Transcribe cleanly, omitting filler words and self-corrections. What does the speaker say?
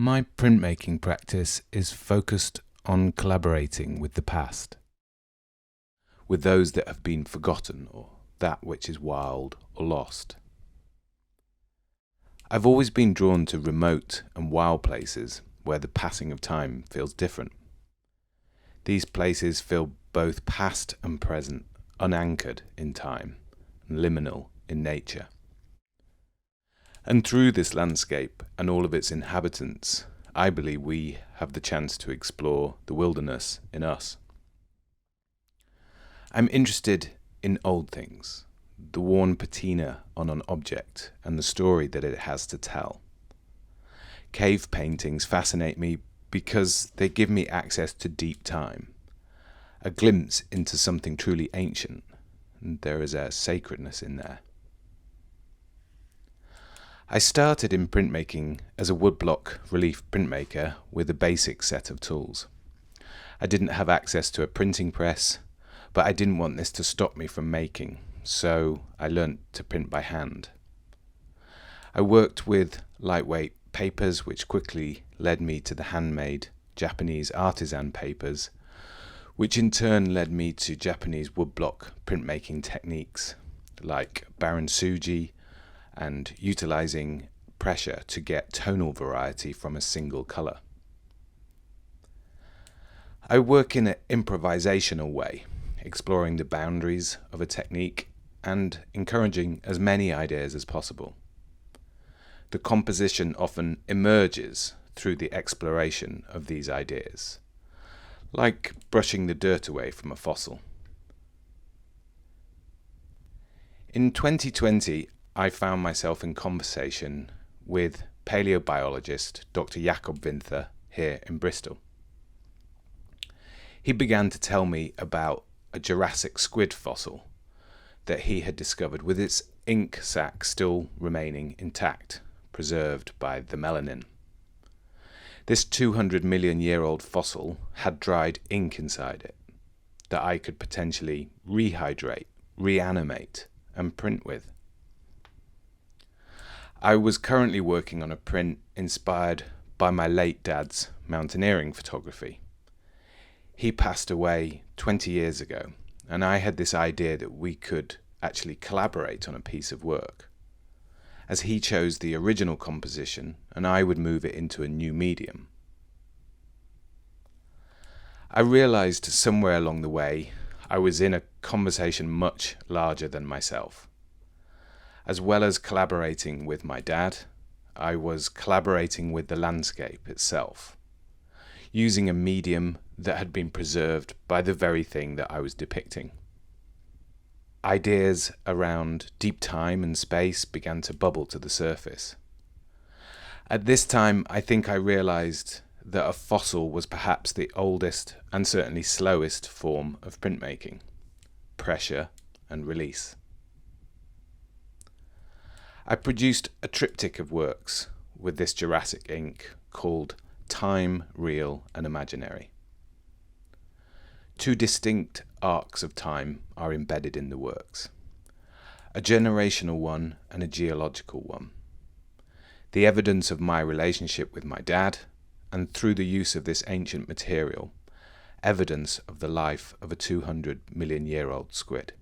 My printmaking practice is focused on collaborating with the past, with those that have been forgotten or that which is wild or lost. I've always been drawn to remote and wild places where the passing of time feels different. These places feel both past and present, unanchored in time, and liminal in nature. And through this landscape and all of its inhabitants, I believe we have the chance to explore the wilderness in us. I'm interested in old things, the worn patina on an object and the story that it has to tell. Cave paintings fascinate me because they give me access to deep time, a glimpse into something truly ancient, and there is a sacredness in there. I started in printmaking as a woodblock relief printmaker with a basic set of tools. I didn't have access to a printing press, but I didn't want this to stop me from making, so I learnt to print by hand. I worked with lightweight papers, which quickly led me to the handmade Japanese artisan papers, which in turn led me to Japanese woodblock printmaking techniques like baransuji, and utilizing pressure to get tonal variety from a single color. I work in an improvisational way, exploring the boundaries of a technique and encouraging as many ideas as possible. The composition often emerges through the exploration of these ideas, like brushing the dirt away from a fossil. In 2020, I found myself in conversation with paleobiologist Dr. Jakob Winther here in Bristol. He began to tell me about a Jurassic squid fossil that he had discovered with its ink sac still remaining intact, preserved by the melanin. This 200 million year old fossil had dried ink inside it that I could potentially rehydrate, reanimate, and print with. I was currently working on a print inspired by my late dad's mountaineering photography. He passed away 20 years ago, and I had this idea that we could actually collaborate on a piece of work, as he chose the original composition and I would move it into a new medium. I realized somewhere along the way I was in a conversation much larger than myself. As well as collaborating with my dad, I was collaborating with the landscape itself, using a medium that had been preserved by the very thing that I was depicting. Ideas around deep time and space began to bubble to the surface. At this time, I think I realized that a fossil was perhaps the oldest and certainly slowest form of printmaking: pressure and release. I produced a triptych of works with this Jurassic ink called Time, Real and Imaginary. Two distinct arcs of time are embedded in the works, a generational one and a geological one. The evidence of my relationship with my dad, and through the use of this ancient material, evidence of the life of a 200 million year old squid.